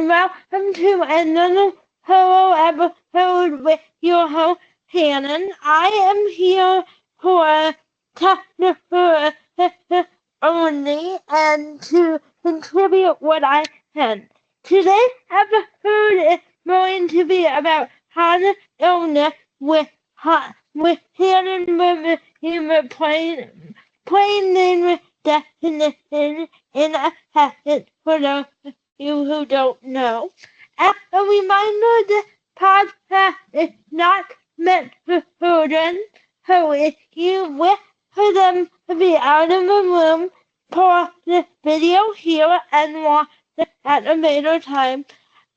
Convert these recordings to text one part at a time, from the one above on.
and welcome to another Hello episode with your host, Shannon. I am here for technical only and to contribute what I can. Today's episode is going to be about chronic illness with Shannon with human plain name definition in a second for those of you who don't know. As a reminder, this podcast is not meant for children, so if you wish for them to be out of the room, pause this video here and watch it at a later time.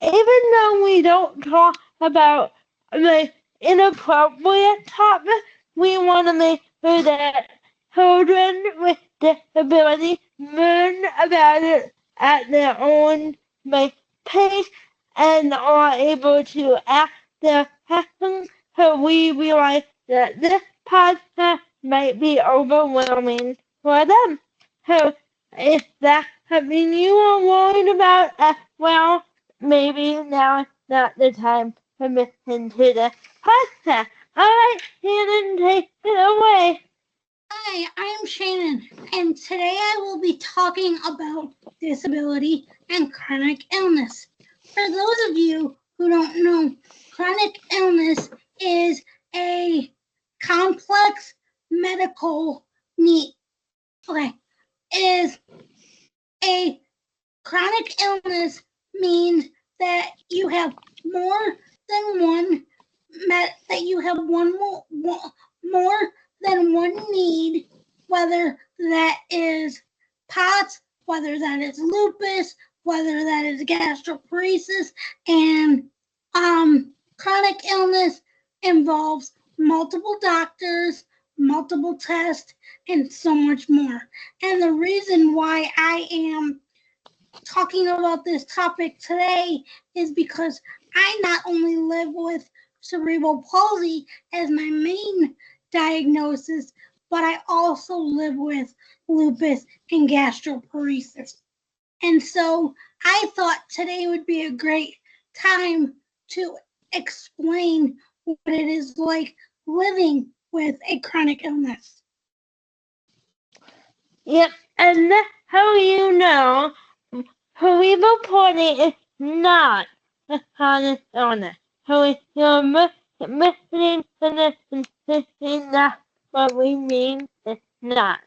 Even though we don't talk about the inappropriate topics, we want to make sure that children with disabilities learn about it at their own pace and are able to ask their questions, so we realize that this podcast might be overwhelming for them. So if that's something you are worried about as well, maybe now is not the time to listen to the podcast. Alright, Shannon, take it away. Hi, I'm Shannon, and today I will be talking about disability and chronic illness. For those of you who don't know, chronic illness is a complex medical need. A chronic illness means that you have more than one more than one need, whether that is POTS, whether that is lupus, whether that is gastroparesis, and chronic illness involves multiple doctors, multiple tests, and so much more. And the reason why I am talking about this topic today is because I not only live with cerebral palsy as my main diagnosis, but I also live with lupus and gastroparesis. And so I thought today would be a great time to explain what it is like living with a chronic illness. Yep, and that's how you know cerebral palsy is not a chronic illness. So if you're listening to this and thinking that's what we mean, it's not.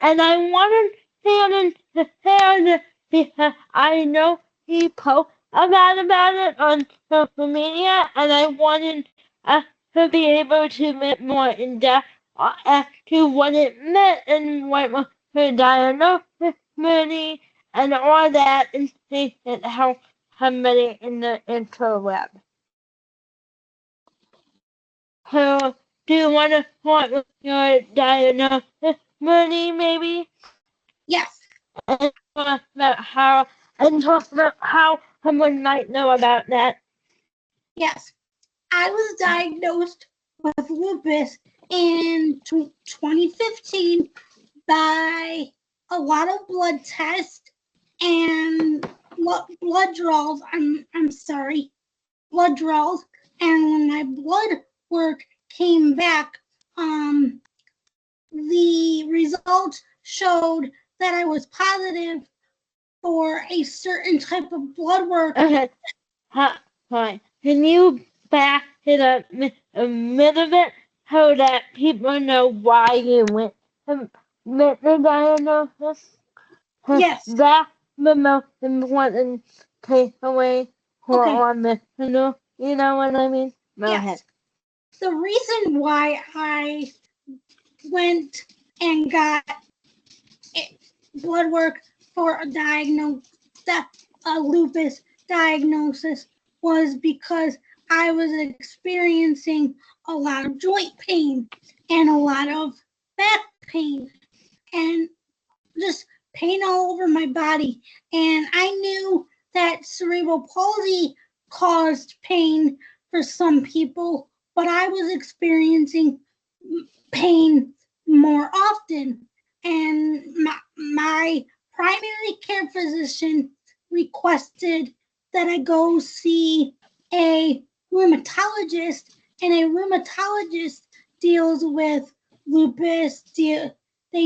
And I wanted Shannon to share this because I know he posts about it on social media, and I wanted us to be able to get more in depth as to what it meant and what was her diagnosis journey and all that, and see it help somebody in the interweb. So, do you want to start with your diagnosis journey, maybe? Yes. And talk about how someone might know about that. Yes. I was diagnosed with lupus in 2015 by a lot of blood tests and blood draws. Blood draws. And when my blood work came back, the results showed that I was positive for a certain type of blood work. Okay. Fine. Can you back it up a little bit so that people know why you went to get the diagnosis? Yes. That's the most important takeaway for our listeners. You know what I mean? Go ahead. The reason why I went and got blood work for a lupus diagnosis was because I was experiencing a lot of joint pain and a lot of back pain and just pain all over my body. And I knew that cerebral palsy caused pain for some people, but I was experiencing pain more often. And my primary care physician requested that I go see a rheumatologist, and a rheumatologist deals with lupus, they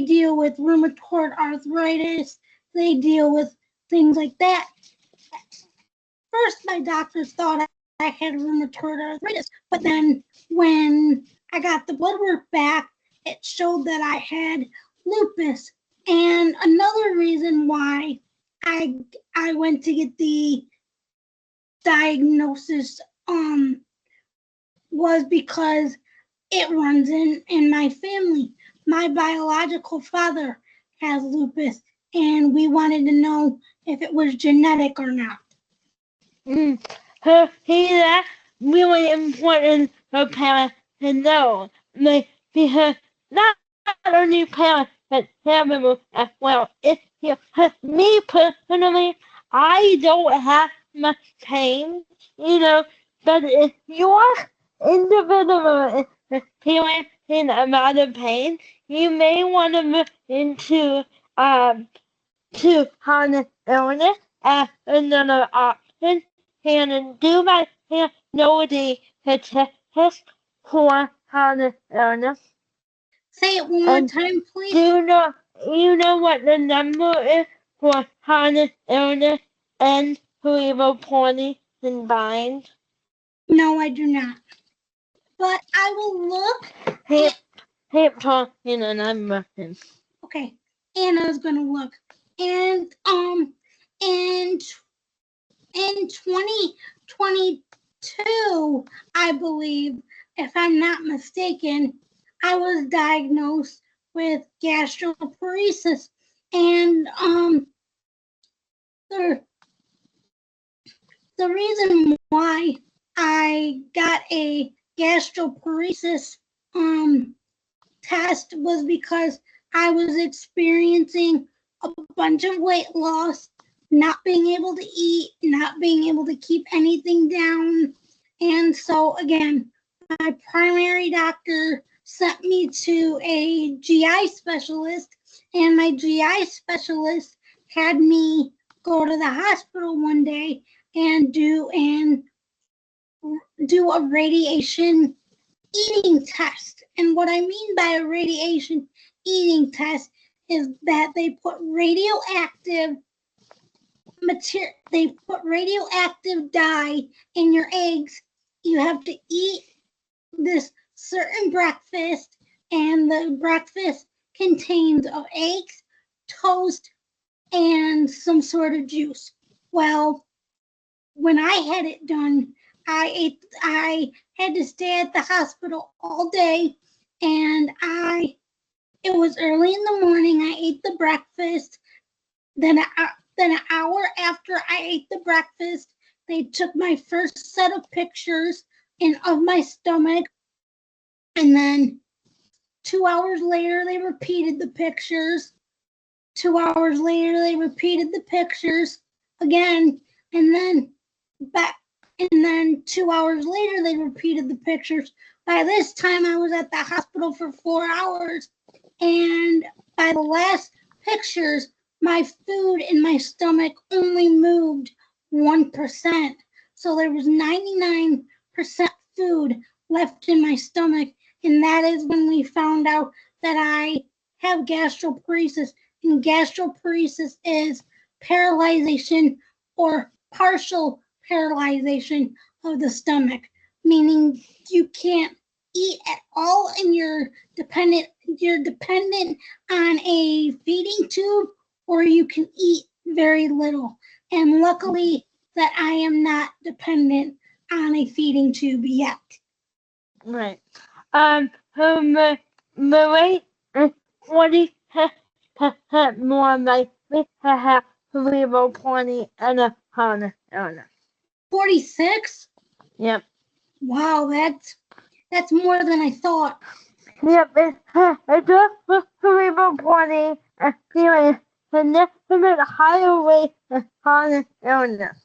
deal with rheumatoid arthritis, they deal with things like that. First, my doctors thought I had rheumatoid arthritis, but then when I got the blood work back, it showed that I had lupus. And another reason why I went to get the diagnosis was because it runs in my family. My biological father has lupus, and we wanted to know if it was genetic or not. That's really important for parents to know, because not only parents but family as well. Me personally, I don't have much pain, but if you're individual experiencing a lot of pain, you may want to move into to chronic illness as another option, and do my know the statistics for chronic illness. Say it one more time, please. You know what the number is for chronic illness and cerebral palsy combined? No, I do not. But I will look. Keep talking and I'm looking. Okay, Anna's gonna look. And in 2022, I believe, if I'm not mistaken, I was diagnosed with gastroparesis, and the reason why I got a gastroparesis test was because I was experiencing a bunch of weight loss, not being able to eat, not being able to keep anything down. And so again, my primary doctor sent me to a GI specialist, and my GI specialist had me go to the hospital one day and do a radiation eating test. And what I mean by a radiation eating test is that they put radioactive dye in your eggs. You have to eat this certain breakfast, and the breakfast contains of eggs, toast, and some sort of juice. Well, when I had it done, I had to stay at the hospital all day, and it was early in the morning. I ate the breakfast. Then an hour after I ate the breakfast, they took my first set of pictures of my stomach, and then 2 hours later they repeated the pictures. 2 hours later they repeated the pictures again, and then 2 hours later they repeated the pictures. By this time I was at the hospital for 4 hours, and by the last pictures, my food in my stomach only moved 1%. So there was 99% food left in my stomach, and that is when we found out that I have gastroparesis. And gastroparesis is paralyzation or partial paralyzation of the stomach, meaning you can't eat at all, and you're dependent on a feeding tube, or you can eat very little. And luckily that I am not dependent on a feeding tube yet. Right. The rate is 40% more likely to have cerebral palsy and a chronic illness. 46? Yep. Wow, that's more than I thought. Yep, it's just cerebral palsy experience significant higher rate of chronic illness.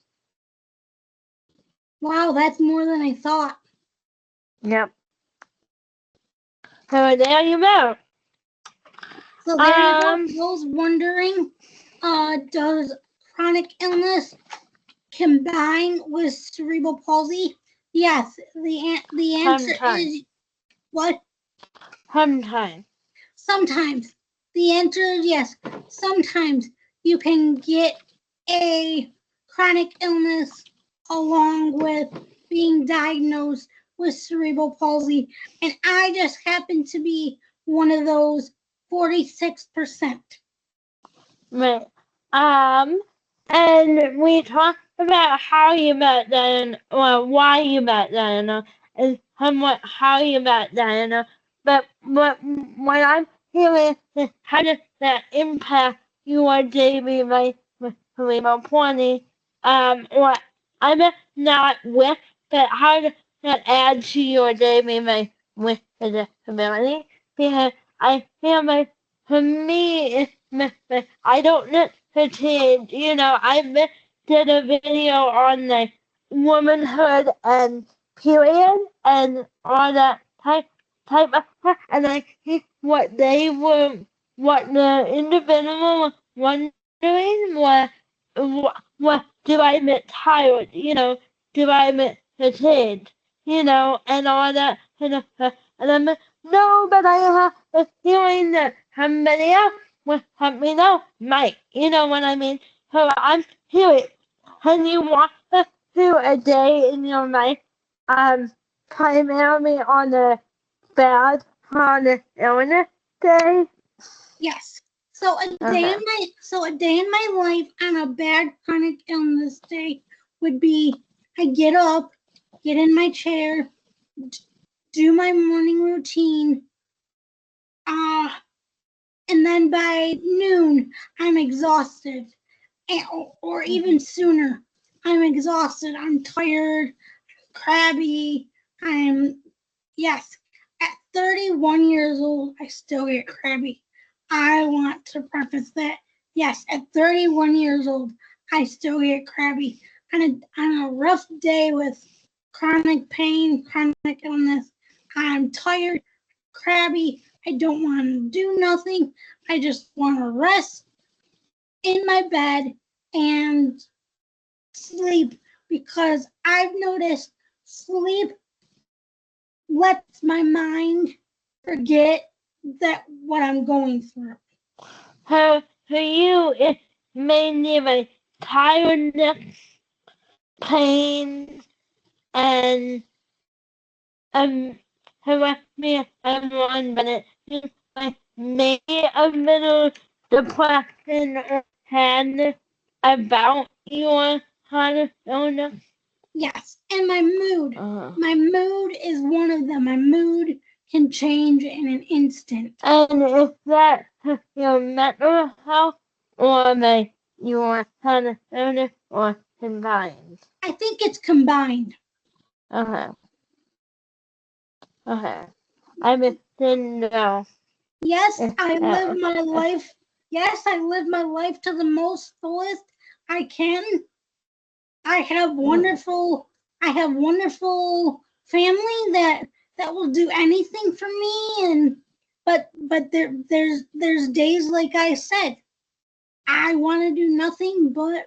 Wow, that's more than I thought. Yep. So there you go. So there you go. Those wondering, does chronic illness combine with cerebral palsy? Yes. The answer Sometimes. is what? Sometimes. Sometimes. The answer is yes. Sometimes you can get a chronic illness along with being diagnosed with cerebral palsy, and I just happen to be one of those 46%. Right. And we talked about how you met Diana, or why you met Diana, and somewhat how you met Diana. But what I'm hearing is how does that impact your daily life with cerebral palsy? Or I'm not with, but how does that add to your daily life with the disability? Because I feel like for me, I don't know fatigue. I did a video on the womanhood and period and all that type of stuff, and I think what the individual was wondering what do I admit tired, do I admit fatigued, and all that kind of stuff. And I'm like, no, but I have a feeling that somebody else will help me know, might, you know what I mean? So I'm curious. Can you walk us through a day in your life, primarily on a bad chronic illness day? Yes. So a day Okay. in my life on a bad chronic illness day would be I get up, get in my chair, do my morning routine, and then by noon I'm exhausted, or even sooner. I'm exhausted. I'm tired, crabby. Yes. At 31 years old, I still get crabby. I want to preface that. Yes, at 31 years old, I still get crabby. On a rough day with chronic pain, chronic illness, I'm tired, crabby. I don't want to do nothing. I just want to rest in my bed and sleep, because I've noticed sleep lets my mind forget that what I'm going through. So for you, it's mainly like tiredness, pain, and um, correct me if I'm wrong, but it seems like maybe a little depression or sadness about your kind of illness. Yes, and my mood. Uh-huh. My mood is one of them. My mood can change in an instant. And is that your mental health or like your kind of illness or combined? I think it's combined. Okay. Okay. I just didn't know. Yes, if I that live my life. Yes, I live my life to the most fullest I can. I have wonderful family that will do anything for me, and but there's days, like I said, I want to do nothing but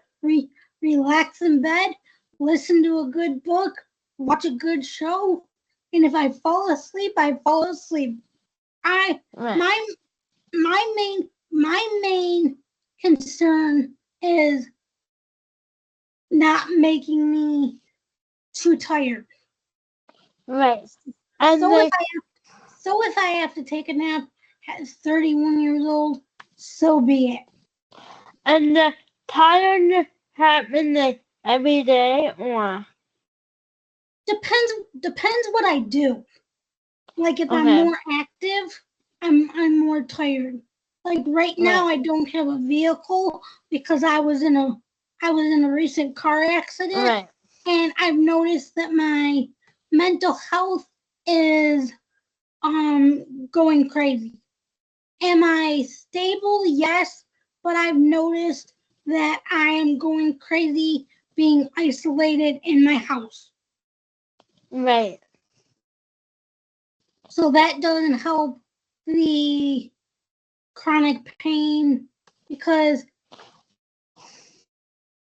relax in bed, listen to a good book, watch a good show, and if I fall asleep, I fall asleep. I Right. my main concern is not making me too tired. Right. And So like if I have to take a nap at 31 years old, so be it. and the tiredness happen like every day or Depends what I do. Like if I'm okay. more active, I'm more tired. Like right now, Right. I don't have a vehicle because I was in a recent car accident, Right. and I've noticed that my mental health is going crazy. Am I stable? Yes, but I've noticed that I am going crazy being isolated in my house. Right. So that doesn't help the chronic pain, because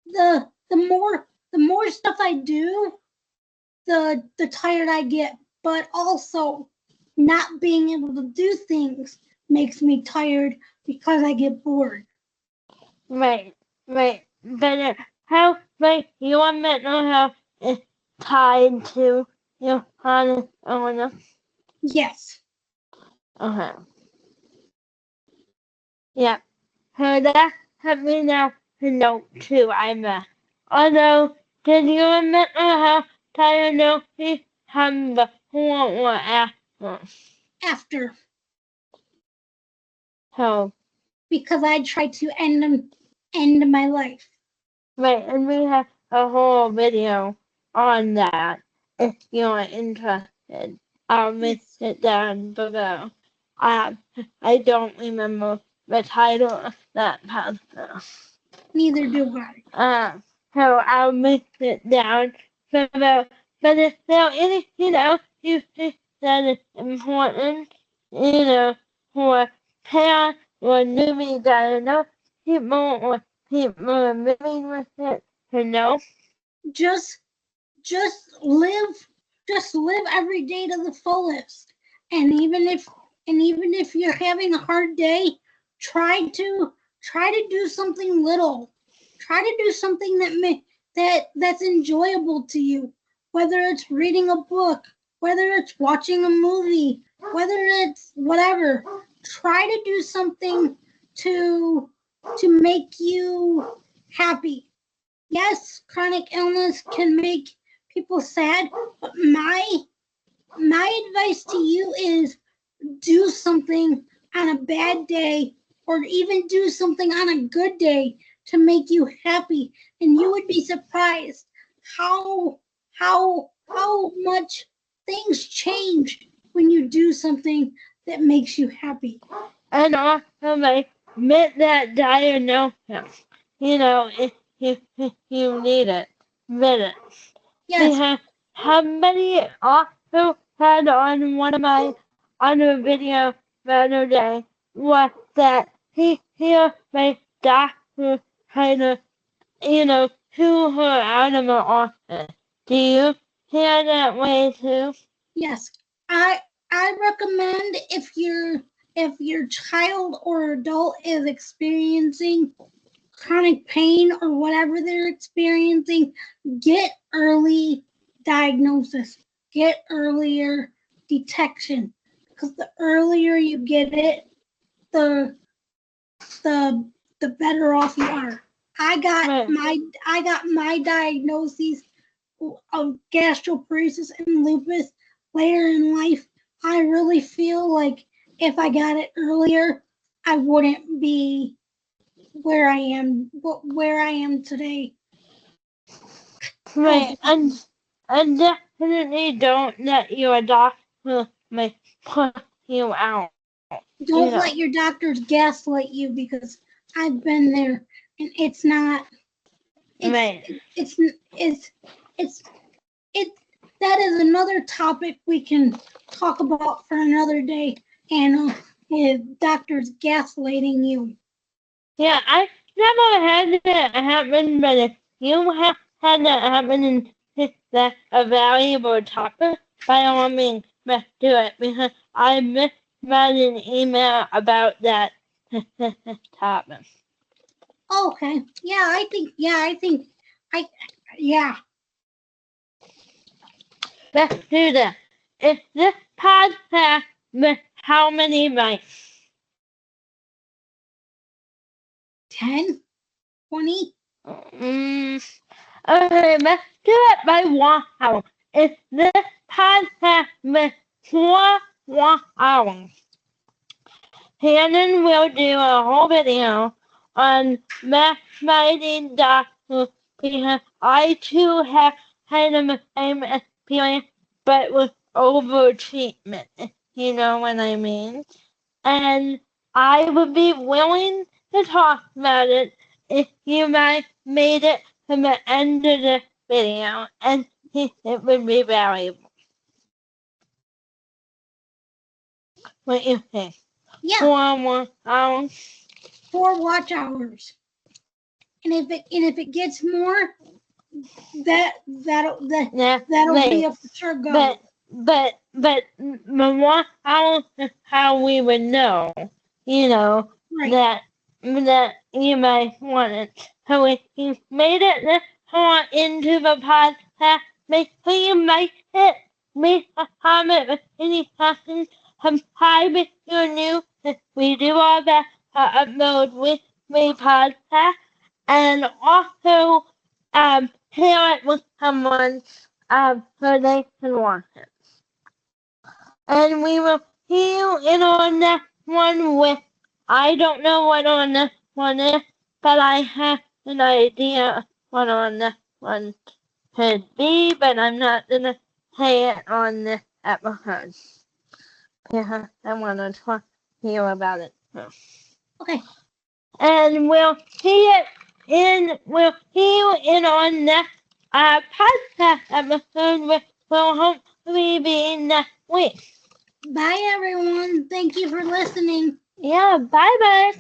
the more the more stuff I do, the tired I get. But also, not being able to do things makes me tired because I get bored. Right, right. But how, like, your mental health is tied to your honest owner? Yes. Okay. Yeah. So that helped me now to know too, although, did your mental health diagnosis come before or after? After. So, Because I tried to end my life. right, and we have a whole video on that if you're interested. I'll link Yes. it down below. I don't remember the title of that part. Neither do I. So I'll link it down below. But if there is, you think that it's important, for parents or newly diagnosed people or people living with it to know. Just just live every day to the fullest. And even if you're having a hard day, try to do something little. Try to do something that's enjoyable to you. Whether it's reading a book, whether it's watching a movie, whether it's whatever. Try to do something to make you happy. Yes, chronic illness can make people sad, but my advice to you is do something on a bad day or even do something on a good day to make you happy, and you would be surprised how much things change when you do something that makes you happy. And also, like, with that diagnosis, if you need it, with it. Yes, Because somebody also had on one of my other videos the other day was that he hears my doctor kind of, to her out of the office. Do you hear that way too? yes. I recommend if your child or adult is experiencing chronic pain or whatever they're experiencing, get early diagnosis, get earlier detection. Because the earlier you get it, the the better off you are. Right. I got my diagnoses of gastroparesis and lupus later in life. I really feel like if I got it earlier, I wouldn't be where I am today. Oh, Right. And definitely don't let your doctor put you out. don't let your doctors gaslight you, because I've been there, and it's not. It's Right. it's it's it's it. That is another topic we can talk about for another day. And doctors gaslighting you. Yeah, I never had that happen, but if you have had that happen and that's a valuable topic, by all means, let's do it because I missed an email about that topic. Okay. Yeah, I think I yeah. Let's do that. Is this podcast with how many likes? 10, 20. Okay, let's do it by 1 hour. Is this podcast with 4 1 hours? Shannon will do a whole video on mathemating doctors because I too have kind of the same experience but with over treatment, if you know what I mean. And I would be willing to talk about it if you might made it to the end of the video and it would be valuable. What do you think? Yeah, 4 1 hours? 4 watch hours. And if it gets more, that'll Yeah, be a for sure go. but how we would know, Right. that you might want it. So if you made it this far into the podcast, make sure you make it, leave a comment with any questions, subscribe if you're new. We do all that upload with the podcast, and also share it with someone so they can watch it. And we will see you in our next one with, I don't know what our next one is, but I have an idea what our next one could be, but I'm not going to say it on this episode. Yeah, I want to talk to you about it. Okay. And we'll see you in our next podcast episode, which will hopefully be next week. Bye, everyone. Thank you for listening. Yeah, bye bye.